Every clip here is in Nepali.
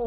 ओ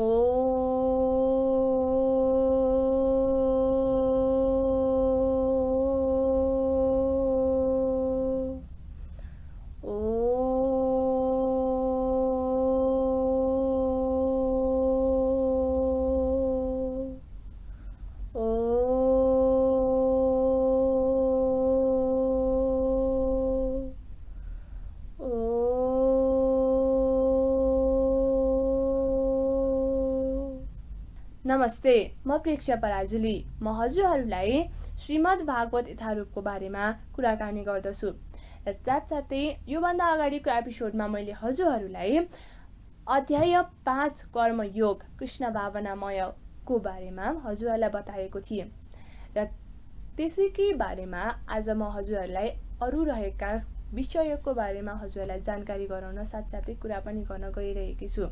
नमस्ते, म प्रेक्षा पराजुली। म हजुरहरूलाई श्रीमद् भागवत यथारूपको बारेमा कुराकानी गर्दछु। र साथसाथै योभन्दा अगाडिको एपिसोडमा मैले हजुरहरूलाई अध्याय 5 कर्मयोग कृष्ण भावनामयको बारेमा हजुरहरूलाई बताएको थिएँ। र त्यसैकै बारेमा आज म हजुरहरूलाई अरू रहेका विषयको बारेमा हजुरहरूलाई जानकारी गराउन साथसाथै कुरा पनि गर्न गइरहेकी छु।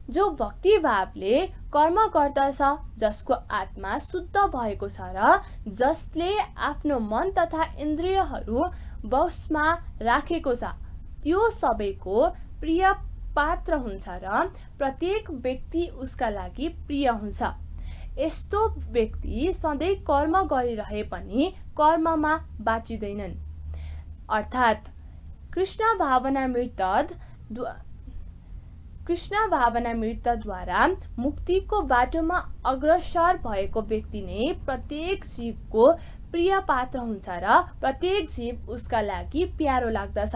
जो भक्ति भावले कर्म गर्दछ, जसको आत्मा शुद्ध भएको छ र जसले आफ्नो मन तथा इन्द्रियहरू वशमा राखेको छ, त्यो सबैको प्रिय पात्र हुन्छ र प्रत्येक व्यक्ति उसका लागि प्रिय हुन्छ। यस्तो व्यक्ति सधैँ कर्म गरिरहे पनि कर्ममा बाँचिँदैनन्। अर्थात् कृष्ण भावनामृतद्वारा मुक्तिको बाटोमा अग्रसर भएको व्यक्ति नै प्रत्येक जीवको प्रिय पात्र हुन्छ र प्रत्येक जीव उसका लागि प्यारो लाग्दछ।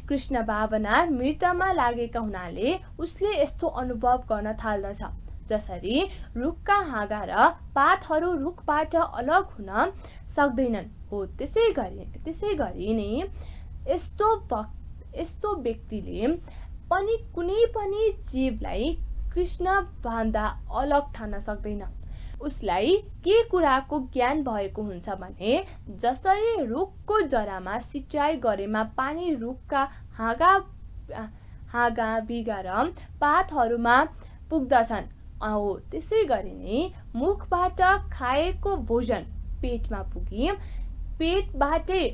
कृष्ण भावना मृतमा लागेका हुनाले उसले यस्तो अनुभव गर्न थाल्दछ, जसरी रुखका हाँगा र पातहरू रुखबाट अलग हुन सक्दैनन् हो त्यसै गरी नै यस्तो व्यक्तिले पनि कुनै पनि जीवलाई कृष्ण भन्दा अलग ठान्न सक्दैन। उसलाई के कुराको ज्ञान भएको हुन्छ भने जसरी रुखको जरामा सिँचाइ गरेमा पानी रुखका हाँगा बिगा र पातहरूमा पुग्दछन्, त्यसै गरी नै मुखबाट खाएको भोजन पेटमा पुगी पेटबाटै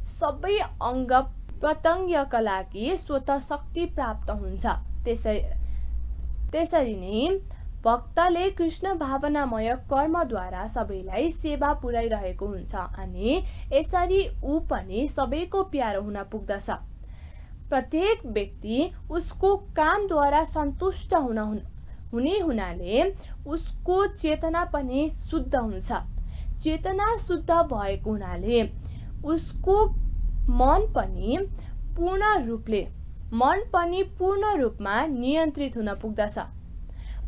सबै अङ्ग प्रत्यङ्गका लागि स्वतः शक्ति प्राप्त हुन्छ। त्यसरी नै भक्तले कृष्ण भावनामय कर्मद्वारा सबैलाई सेवा पुर्याइरहेको हुन्छ अनि यसरी ऊ पनि सबैको प्यारो हुन पुग्दछ। प्रत्येक व्यक्ति उसको कामद्वारा सन्तुष्ट हुने हुनाले उसको चेतना पनि शुद्ध हुन्छ। चेतना शुद्ध भएको हुनाले उसको मन पनि पूर्ण रूपमा नियन्त्रित हुन पुग्दछ।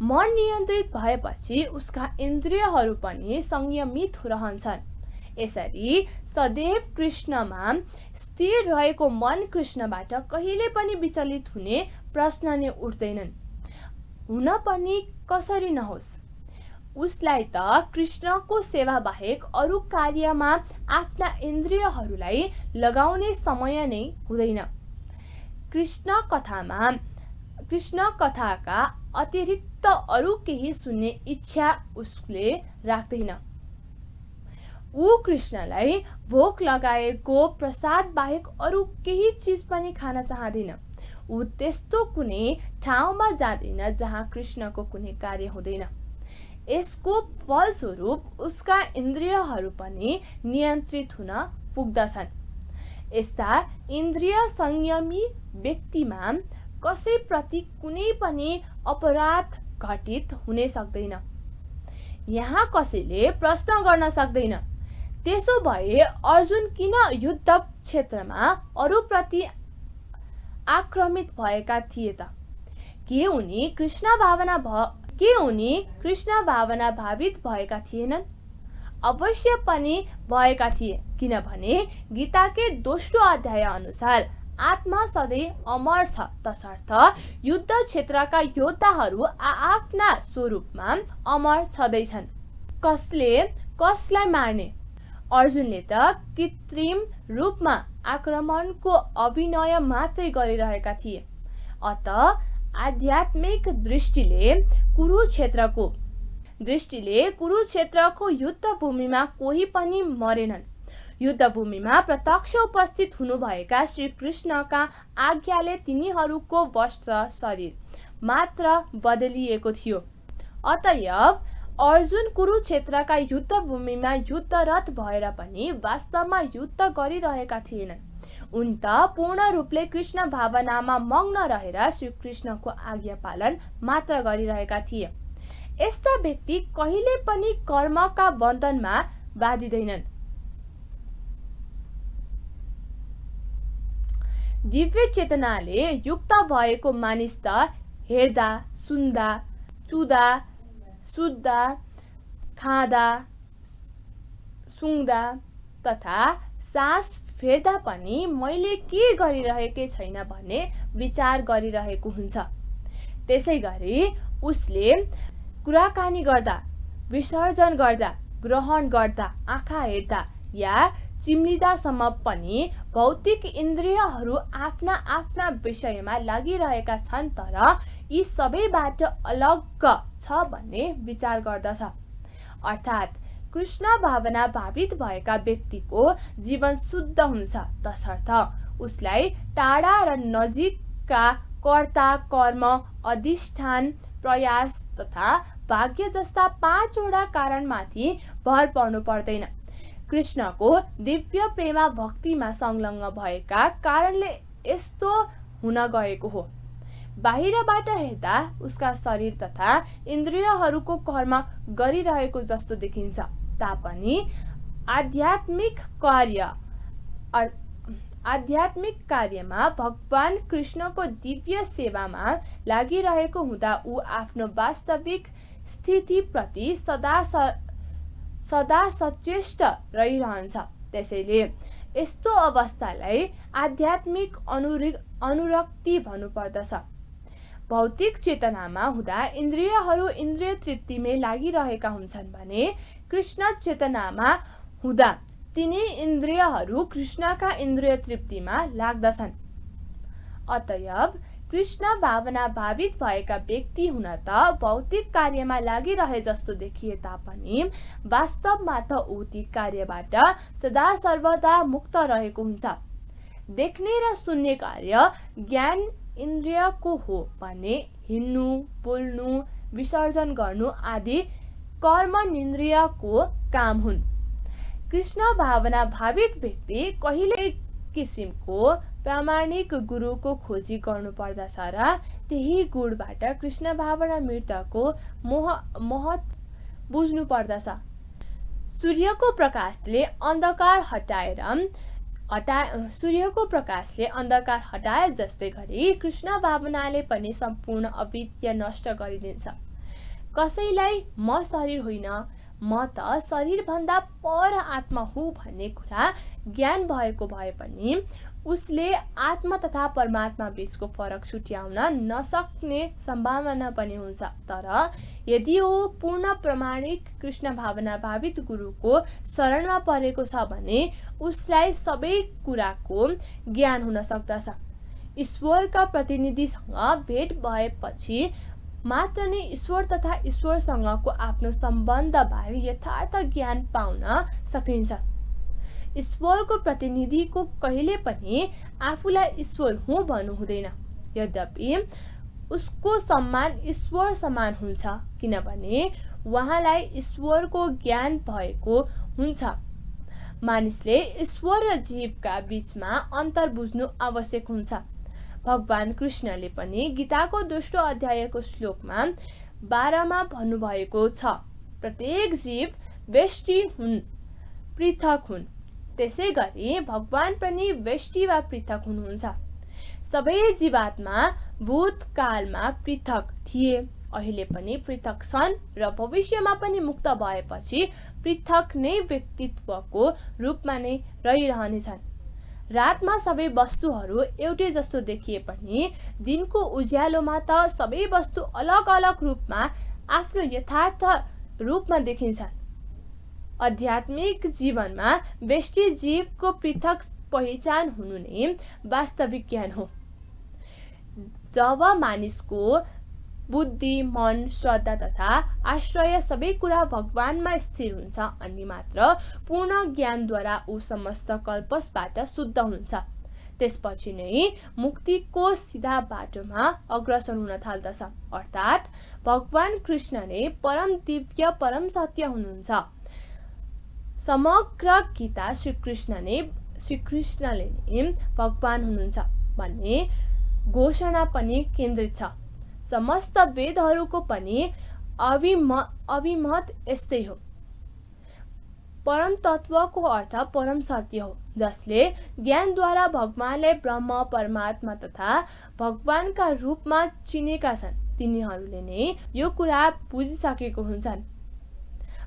मन नियन्त्रित भएपछि उसका इन्द्रियहरू पनि संयमित रहन्छन्। यसरी सदैव कृष्णमा स्थिर रहेको मन कृष्णबाट कहिले पनि विचलित हुने प्रश्न नै उठ्दैनन्। हुन पनि कसरी नहोस्, उसलाई त कृष्णको सेवा बाहेक अरू कार्यमा आफ्ना इन्द्रियहरूलाई लगाउने समय नै हुँदैन। कृष्ण कथाका अतिरिक्त अरू केही सुन्ने इच्छा उसले राख्दैन। ऊ कृष्णलाई भोक लगाएको प्रसाद बाहेक अरू केही चिज पनि खान चाहदैन। ऊ त्यस्तो कुनै ठाउँमा जाँदैन जहाँ कृष्णको कुनै कार्य हुँदैन। यसको फलस्वरूप उसका इन्द्रियहरू पनि नियन्त्रित हुन पुग्दछन्। यस्ता इन्द्रिय संयमी व्यक्तिमा कसैप्रति कुनै पनि अपराध घटित हुन सक्दैन। यहाँ कसैले प्रश्न गर्न सक्दैन, त्यसो भए अर्जुन किन युद्ध क्षेत्रमा अरूप्रति आक्रमित भएका थिए त? के उनी कृष्ण भावना भावित भएका थिएनन्? अवश्य पनि भएका थिए, किनभने गीताकै दोस्रो अध्याय अनुसार आत्मा सधैँ अमर छ, तसर्थ युद्ध क्षेत्रका योद्धाहरू आफ्ना स्वरूपमा अमर छँदैछन्। कसले कसलाई मार्ने? अर्जुनले त कृत्रिम रूपमा आक्रमणको अभिनय मात्रै गरिरहेका थिए। अत आध्यात्मिक दृष्टिले कुरुक्षेत्रको युद्धभूमिमा कोही पनि मरेनन्। युद्धभूमिमा प्रत्यक्ष उपस्थित हुनुभएका श्री कृष्णका आज्ञाले तिनीहरूको वस्त्र शरीर मात्र बदलिएको थियो। अतएव अर्जुन कुरुक्षेत्रका युद्धभूमिमा युद्धरत भएर पनि वास्तवमा युद्ध गरिरहेका थिएनन्। उनी त पूर्ण रूपले कृष्ण भावनामा मग्न रहेर श्रीकृष्णको आज्ञा पालन मात्र गरिरहेका थिए। यस्ता व्यक्ति कहिले पनि कर्मका बन्धनमा बाँधिँदैनन्। दिव्य चेतनाले युक्त भएको मानिस त हेर्दा, सुन्दा, चुदा, सुत्दा, खाँदा, सुँग्दा तथा सास फेर्दा पनि मैले के गरिरहेकै छैन भन्ने विचार गरिरहेको हुन्छ। त्यसैगरी उसले कुराकानी गर्दा, विसर्जन गर्दा, ग्रहण गर्दा, आँखा हेर्दा या चिम्लिँदासम्म पनि भौतिक इन्द्रियहरू आफ्ना आफ्ना विषयमा लागिरहेका छन्, तर यी सबैबाट अलग छ भन्ने विचार गर्दछ। अर्थात् कृष्ण भावना भावित भएका व्यक्तिको जीवन शुद्ध हुन्छ, तसर्थ उसलाई टाढा र नजिकका कर्ता, कर्म, अधिष्ठान, प्रयास तथा भाग्य जस्ता 5 वटा कारणमाथि भर पर्नु पर्दैन। कृष्णको दिव्य प्रेमा भक्तिमा संलग्न भएका कारणले यस्तो हुन गएको हो। बाहिरबाट हेर्दा उसका शरीर तथा इन्द्रियहरूको कर्म गरिरहेको जस्तो देखिन्छ तापनि आध्यात्मिक कार्यमा भगवान कृष्णको दिव्य सेवामा लागिरहेको हुँदा ऊ आफ्नो वास्तविक स्थितिप्रति सदा सचेष्ट रहिरहन्छ। त्यसैले यस्तो अवस्थालाई आध्यात्मिक अनुरक्ति भन्नुपर्दछ। भौतिक चेतनामा हुँदा इन्द्रियहरू इन्द्रिय तृप्तिमै लागिरहेका हुन्छन् भने कृष्ण चेतनामा हुँदा तिनी इन्द्रियहरू कृष्णका इन्द्रिय तृप्तिमा लाग्दछन्। अतएव कृष्ण भावना भावित भएका व्यक्ति हुन त भौतिक कार्यमा लागिरहे जस्तो देखिए तापनि वास्तवमा त ऊ ती कार्यबाट सदा सर्वदा मुक्त रहेको हुन्छ। देख्ने र सुन्ने कार्य ज्ञान इन्द्रियको हो भने हिँड्नु, बोल्नु, विसर्जन गर्नु आदि कर्मेन्द्रियको काम हुन्। कृष्ण भावना भावित व्यक्ति कहिले किसिमको प्रामाणिक गुरुको खोजी गर्नु पर्दछ र त्यही गुणबाट कृष्ण भावना मृतको महत्व बुझ्नु पर्दछ। सूर्यको प्रकाशले अन्धकार हटाए जस्तै गरी कृष्ण भावनाले पनि सम्पूर्ण अविद्या नष्ट गरिदिन्छ। कसैलाई म शरीर होइन, म त शरीर भन्दा पर आत्मा हुँ भन्ने कुरा ज्ञान भएको भए पनि उसले आत्मा तथा परमात्मा बीचको फरक छुट्याउन नसक्ने सम्भावना पनि हुन्छ। तर यदि ऊ पूर्ण प्रामाणिक कृष्ण भावना भावित गुरुको शरणमा परेको छ भने उसलाई सबै कुराको ज्ञान हुन सक्दछ। ईश्वरका प्रतिनिधिसँग भेट भएपछि मात्र नै ईश्वर तथा ईश्वरसँगको आफ्नो सम्बन्धबारे यथार्थ ज्ञान पाउन सकिन्छ। ईश्वरको प्रतिनिधिको कहिले पनि आफूलाई ईश्वर हुँ भन्नु हुँदैन। यद्यपि उसको सम्मान ईश्वर समान हुन्छ किनभने उहाँलाई ईश्वरको ज्ञान भएको हुन्छ। मानिसले ईश्वर र जीवका बीचमा अन्तर बुझ्नु आवश्यक हुन्छ। भगवान कृष्णले पनि गीताको दोस्रो अध्यायको श्लोकमा 12 भन्नुभएको छ, प्रत्येक जीव व्यष्टि हुन्, पृथक हुन्। त्यसै गरी भगवान पनि व्यष्टि वा पृथक हुनुहुन्छ। सबै जीवात्मा भूतकालमा पृथक थिए, अहिले पनि पृथक छन् र भविष्यमा पनि मुक्त भएपछि पृथक नै व्यक्तित्वको रूपमा नै रहिरहनेछन्। रातमा सबै वस्तुहरू एउटै जस्तो देखिए पनि दिनको उज्यालोमा त सबै वस्तु अलग अलग रूपमा आफ्नो यथार्थ रूपमा देखिन्छन्। आध्यात्मिक जीवनमा व्यष्टि जीवको पृथक पहिचान हुनु नै वास्तविक ज्ञान हो। जब मानिसको बुद्धि, मन, श्रद्धा तथा आश्रय सबै कुरा भगवानमा स्थिर हुन्छ अनि मात्र पूर्ण ज्ञानद्वारा ऊ समस्त कल्पसबाट शुद्ध हुन्छ। त्यसपछि नै मुक्तिको सिधा बाटोमा अग्रसर हुन थाल्दछ। अर्थात् भगवान कृष्ण नै परम दिव्य परम सत्य हुनुहुन्छ। समग्र गीता श्रीकृष्णले नै भगवान हुनुहुन्छ भन्ने घोषणा पनि केन्द्रित छ। समस्त वेदहरूको पनि अभिमत यस्तै हो। परम तत्वको अर्थ परम सत्य हो, जसले ज्ञानद्वारा भगवानलाई ब्रह्म परमात्मा तथा भगवानका रूपमा चिनेका छन् तिनीहरूले नै यो कुरा बुझिसकेको हुन्छन्।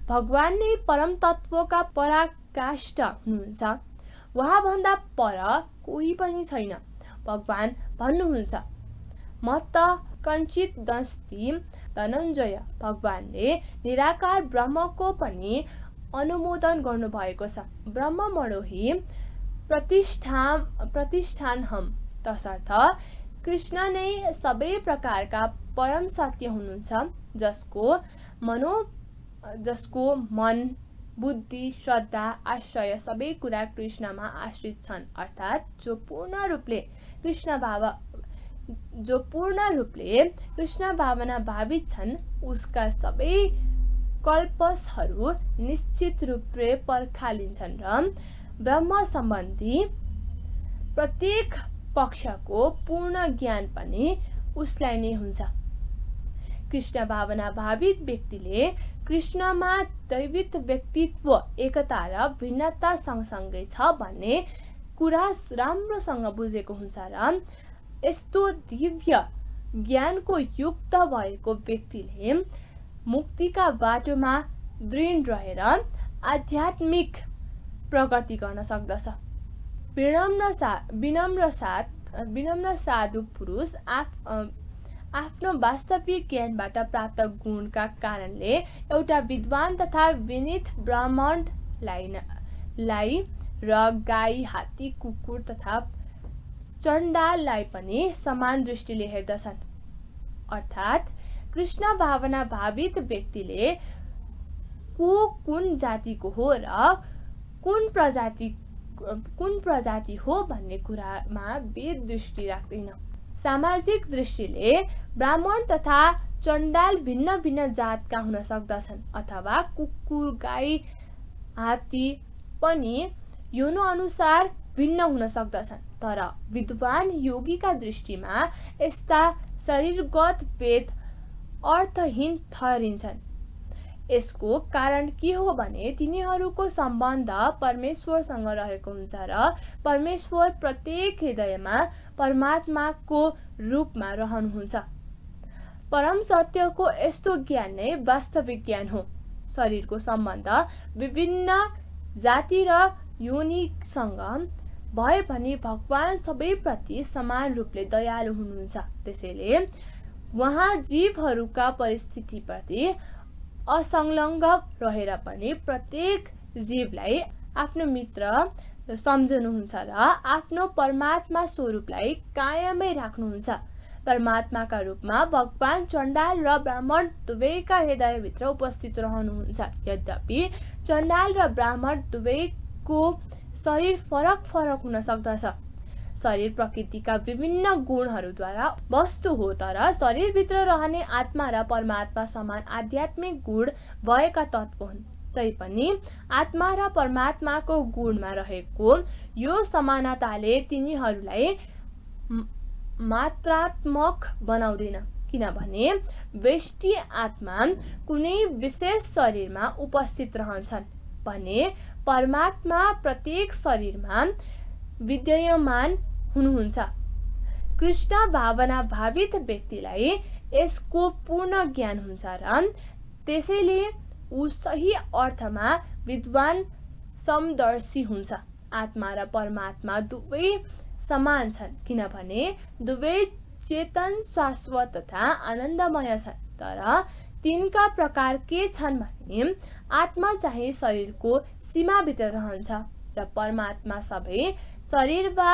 भगवान नै परम तत्वका पराकाष्ठ हुनुहुन्छ। उहाँभन्दा पर कोही पनि छैन। भगवान भन्नुहुन्छ, म त कञ्चित दस्ति धनञ्जय। भगवानले निराकार ब्रह्मको पनि अनुमोदन गर्नुभएको छ। ब्रह्म मणोहि प्रतिष्ठानहम्। तसर्थ कृष्ण नै सबै प्रकारका परम सत्य हुनुहुन्छ, जसको मन, बुद्धि, श्रद्धा, आश्रय सबै कुरा कृष्णमा आश्रित छन्। अर्थात् जो पूर्ण रूपले कृष्ण भावना भावित छन्, उसका सबै कल्पसहरू निश्चित रूपले पर्खालिन्छन् र ब्रह्म सम्बन्धी प्रत्येक पक्षको पूर्ण ज्ञान पनि उसलाई नै हुन्छ। कृष्ण भावना भावित व्यक्तिले कृष्णमा दैविक व्यक्तित्व, एकता र भिन्नता सँगसँगै छ भन्ने कुरा राम्रोसँग बुझेको हुन्छ र यस्तो दिव्य ज्ञानको युक्त भएको व्यक्तिले मुक्तिका बाटोमा दृढ रहेर आध्यात्मिक प्रगति गर्न सक्दछ। विनम्र साधु पुरुष आफ्नो वास्तविक ज्ञानबाट प्राप्त गुणका कारणले एउटा विद्वान तथा विनीत ब्राह्मणलाई र गाई, हात्ती, कुकुर तथा चण्डाललाई पनि समान दृष्टिले हेर्दछन्। अर्थात् कृष्ण भावना भावित व्यक्तिले कुन जातिको हो र कुन प्रजाति हो भन्ने कुरामा भेद दृष्टि राख्दैन। सामाजिक दृष्टिले ब्राह्मण तथा चण्डाल भिन्न भिन्न जातका हुन सक्दछन्, अथवा कुकुर, गाई, हात्ती पनि यौन अनुसार भिन्न हुन सक्दछन्। तर विद्वान योगीका दृष्टिमा यस्ता शरीरगत भेद अर्थहीन ठहरिन्छन्। यसको कारण के हो भने तिनीहरूको सम्बन्ध परमेश्वरसँग रहेको हुन्छ र परमेश्वर प्रत्येक हृदयमा परमात्माको रूपमा रहनुहुन्छ। परम सत्यको यस्तो ज्ञान नै वास्तविक ज्ञान हो। शरीरको सम्बन्ध विभिन्न जाति र योनिसँग भए पनि भगवान सबैप्रति समान रूपले दयालु हुनुहुन्छ। त्यसैले उहाँ जीवहरूका परिस्थितिप्रति असंलग्न रहेर पनि प्रत्येक जीवलाई आफ्नो मित्र सम्झनुहुन्छ र आफ्नो परमात्मा स्वरूपलाई कायमै राख्नुहुन्छ। परमात्माका रूपमा भगवान चण्डाल र ब्राह्मण दुवैका हृदयभित्र उपस्थित रहनुहुन्छ। यद्यपि चण्डाल र ब्राह्मण दुवैको शरीर फरक हुन सक्दछ। शरीर प्रकृतिका विभिन्न गुणहरूद्वारा वस्तु हो, तर शरीरभित्र रहने आत्मा र परमात्मा समान आध्यात्मिक गुण भएका तत्त्व हुन्। तैपनि आत्मा र परमात्माको गुणमा रहेको यो समानताले तिनीहरूलाई मात्रात्मक बनाउँदैन, किनभने व्यष्टि आत्मा कुनै विशेष शरीरमा उपस्थित रहन्छन् भने परमात्मा प्रत्येक शरीरमा विद्यमान हुनुहुन्छ। कृष्ण भावना भावित व्यक्तिलाई यसको पूर्ण ज्ञान हुन्छ र त्यसैले ऊ सही अर्थमा विद्वान समदर्शी हुन्छ। आत्मा र परमात्मा दुवै समान छन्, किनभने दुवै चेतन, शाश्वत तथा आनन्दमय छन्। तर तिनका प्रकार के छन् भने आत्मा चाहिँ शरीरको सीमाभित्र रहन्छ र परमात्मा सबै शरीरमा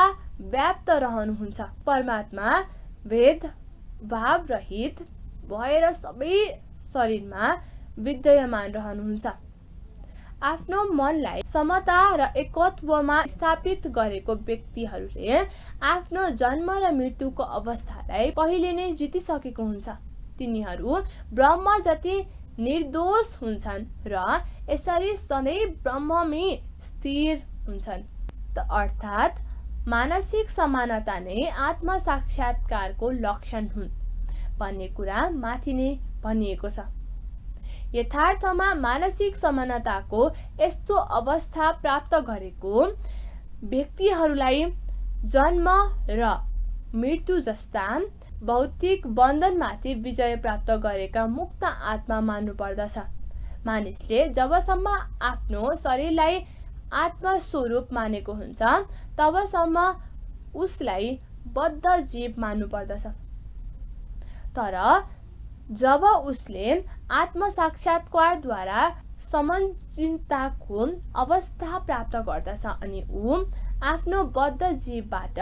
व्याप्त रहनुहुन्छ। परमात्मा भेदभाव रहित भएर सबै शरीरमा विद्यमान रहनुहुन्छ। आफ्नो मनलाई समता र एकत्वमा स्थापित गरेको व्यक्तिहरूले आफ्नो जन्म र मृत्युको अवस्थालाई पहिले नै जितिसकेको हुन्छ। तिनीहरू ब्रह्म जति निर्दोष हुन्छन् र यसरी सधैँ ब्रह्ममै स्थिर हुन्छन्। अर्थात् मानसिक समानता नै आत्मसाक्षात्कारको लक्षण हुन् भन्ने कुरा माथि नै भनिएको छ। यथार्थमा मानसिक समानताको यस्तो अवस्था प्राप्त गरेको व्यक्तिहरूलाई जन्म र मृत्यु जस्ता भौतिक बन्धनमाथि विजय प्राप्त गरेका मुक्त आत्मा मान्नु पर्दछ। मानिसले जबसम्म आफ्नो शरीरलाई आत्मस्वरूप मानेको हुन्छ तबसम्म उसलाई बद्ध जीव मान्नु पर्दछ। तर जब उसले आत्मसाक्षात्कारद्वारा समचिन्तताको अवस्था प्राप्त गर्दछ अनि ऊ आफ्नो बद्ध जीवबाट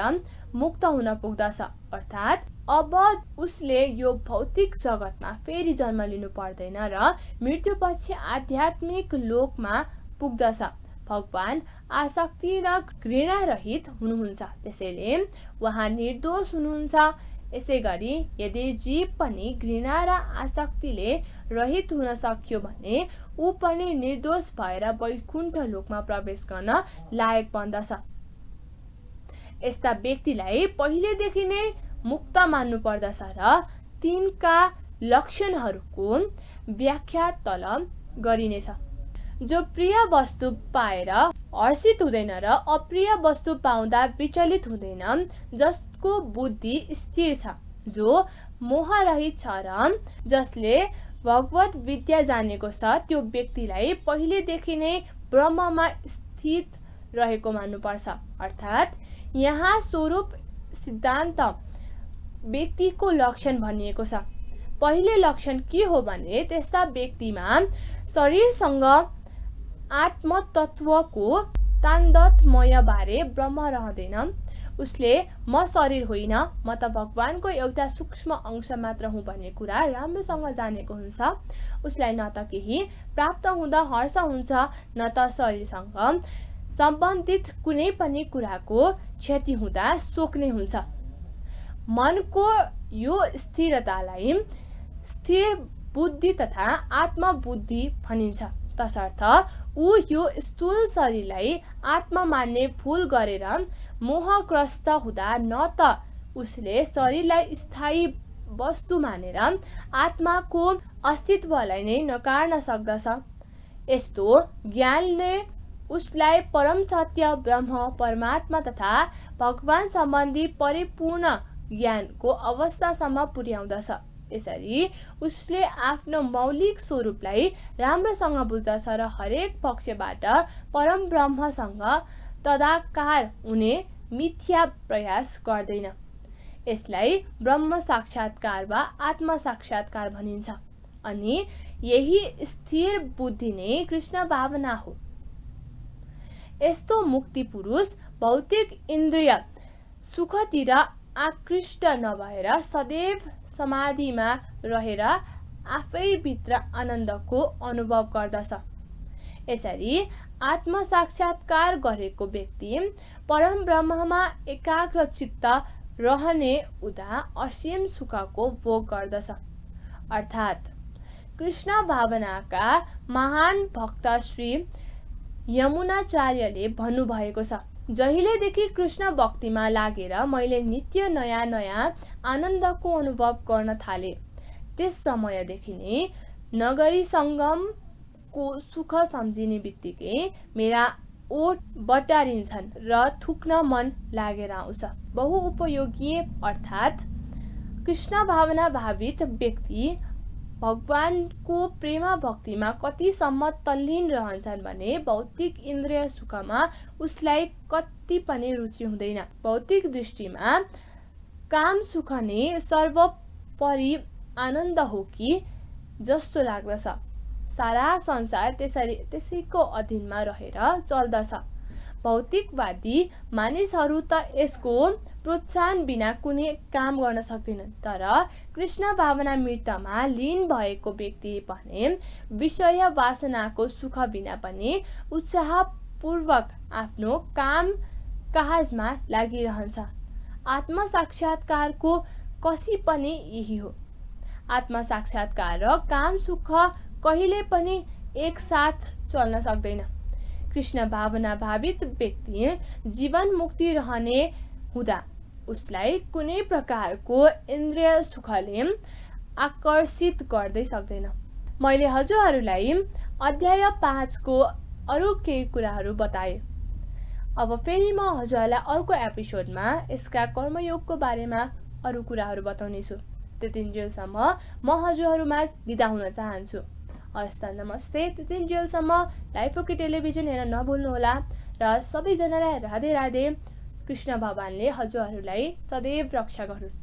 मुक्त हुन पुग्दछ। अर्थात् अब उसले यो भौतिक जगतमा फेरि जन्म लिनु पर्दैन र मृत्युपछि आध्यात्मिक लोकमा पुग्दछ। भगवान आसक्ति र घृणा रहित हुनुहुन्छ, त्यसैले उहाँ निर्दोष हुनुहुन्छ। यसैगरी यदि जीव पनि घृणा र आसक्तिले रहित हुन सक्यो भने ऊ पनि निर्दोष भएर वैकुण्ठ लोकमा प्रवेश गर्न लायक बन्दछ। यस्ता व्यक्तिलाई पहिलेदेखि नै मुक्त मान्नु पर्दछ र तिनका लक्षणहरूको व्याख्या तल गरिनेछ। जो प्रिय वस्तु पाएर हर्षित हुँदैन र अप्रिय वस्तु पाउँदा विचलित हुँदैन, जसको बुद्धि स्थिर छ, जो मोहरहित छ र जसले भगवत विद्या जानेको छ, त्यो व्यक्तिलाई पहिलेदेखि नै ब्रह्ममा स्थित रहेको मान्नुपर्छ। अर्थात् यहाँ स्वरूप सिद्धान्त व्यक्तिको लक्षण भनिएको छ। पहिले लक्षण के हो भने त्यस्ता व्यक्तिमा शरीरसँग आत्मतत्वको तादात्म्य बारे भ्रम रहँदैन। उसले म शरीर होइन, म त भगवानको एउटा सूक्ष्म अंश मात्र हुँ भन्ने कुरा राम्रोसँग जानेको हुन्छ। उसलाई न त केही प्राप्त हुँदा हर्ष हुन्छ, न त शरीरसँग सम्बन्धित कुनै पनि कुराको क्षति हुँदा शोक नै हुन्छ। मनको यो स्थिरतालाई स्थिर बुद्धि तथा आत्मबुद्धि भनिन्छ। तसर्थ ऊ यो स्थूल शरीरलाई आत्मा मान्ने भुल गरेर मोहग्रस्त हुँदा न त उसले शरीरलाई स्थायी वस्तु मानेर आत्माको अस्तित्वलाई नै नकार्न सक्दछ। यस्तो ज्ञानले उसलाई परम सत्य ब्रह्म परमात्मा तथा भगवान सम्बन्धी परिपूर्ण ज्ञानको अवस्थासम्म पुर्याउँदछ। यसरी उसले आफ्नो मौलिक स्वरूपलाई राम्रोसँग बुझ्दछ र हरेक पक्षबाट परम ब्रह्मसँग तदाकार हुने मिथ्या प्रयास गर्दैन। यसलाई ब्रह्म साक्षात्कार वा आत्म साक्षात्कार भनिन्छ। अनि यही स्थिर बुद्धि नै कृष्ण भावना हो। यस्तो मुक्ति पुरुष भौतिक इन्द्रिय सुखतिर आकृष्ट नभएर सदैव समाधिमा रहेर आफैभित्र आनन्दको अनुभव गर्दछ। यसरी आत्म साक्षात्कार गरेको व्यक्ति परम ब्रह्ममा एकाग्र चित्त रहने हुँदा असीम सुखको भोग गर्दछ। अर्थात् कृष्ण भावनाका महान भक्त श्री यमुनाचार्यले भन्नुभएको छ, जहिलेदेखि कृष्ण भक्तिमा लागेर मैले नित्य नयाँ नयाँ आनन्दको अनुभव गर्न थाले, त्यस समयदेखि नै नगरी सङ्गमको सुख सम्झिने बित्तिकै मेरा ओठ बटारिन्छन् र थुक्न मन लागेर आउँछ। बहुउपयोगी अर्थात् कृष्ण भावना भावित व्यक्ति भगवानको प्रेम भक्तिमा कतिसम्म तल्लीन रहन्छन् भने भौतिक इन्द्रिय सुखमा उसलाई कति पनि रुचि हुँदैन। भौतिक दृष्टिमा काम सुख नै सर्वोपरि आनन्द हो कि जस्तो लाग्दछ। सारा संसार त्यसैको अधीनमा रहेर चल्दछ। भौतिकवादी मानिसहरू त यसको प्रोत्साहन बिना कुनै काम गर्न सक्दैनन्। तर कृष्ण भावनामृतमा लीन भएको व्यक्ति भने विषय वासनाको सुख बिना पनि उत्साहपूर्वक आफ्नो काम काजमा लागिरहन्छ। आत्मसाक्षात्कारको कसी पनि यही हो। आत्मसाक्षात्कार र काम सुख कहिले पनि एकसाथ चल्न सक्दैन। कृष्ण भावना भावित व्यक्ति जीवन मुक्ति रहने हुँदा उसलाई कुनै प्रकारको इन्द्रिय सुखले आकर्षित गर्दै सक्दैन। मैले हजुरहरूलाई अध्याय 5 को अरू केही कुराहरू बताएँ। अब फेरि म हजुरहरूलाई अर्को एपिसोडमा यसका कर्मयोगको बारेमा अरू कुराहरू बताउनेछु। त्यतिन्जेलसम्म म हजुरहरूमाझ बिदा हुन चाहन्छु। हस्त नमस्ते। त्यतिन्जेलसम्म लाइफ ओके टेलिभिजन हेर्न नभुल्नुहोला र सबैजनालाई राधे राधे। कृष्ण भगवानले हजुरहरूलाई सदैव रक्षा गरून्।